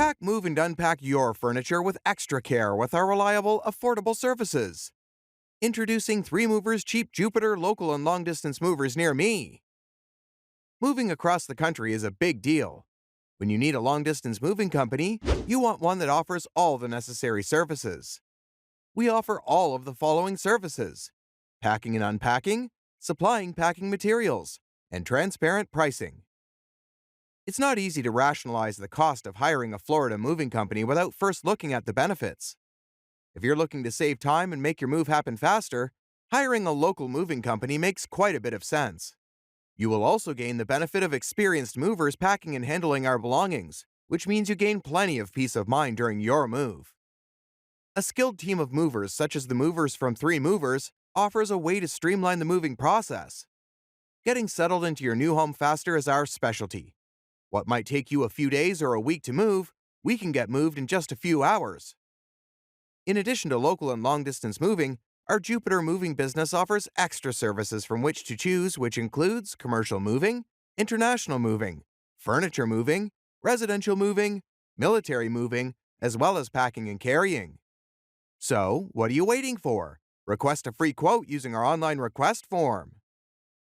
Pack, move, and unpack your furniture with extra care with our reliable, affordable services. Introducing 3 Movers Cheap Jupiter local and long distance movers near me. Moving across the country is a big deal. When you need a long distance moving company, you want one that offers all the necessary services. We offer all of the following services: packing and unpacking, supplying packing materials, and transparent pricing. It's not easy to rationalize the cost of hiring a Florida moving company without first looking at the benefits. If you're looking to save time and make your move happen faster, hiring a local moving company makes quite a bit of sense. You will also gain the benefit of experienced movers packing and handling our belongings, which means you gain plenty of peace of mind during your move. A skilled team of movers, such as the movers from 3 Movers, offers a way to streamline the moving process. Getting settled into your new home faster is our specialty. What might take you a few days or a week to move, we can get moved in just a few hours. In addition to local and long-distance moving, our Jupiter moving business offers extra services from which to choose, which includes commercial moving, international moving, furniture moving, residential moving, military moving, as well as packing and carrying. So, what are you waiting for? Request a free quote using our online request form.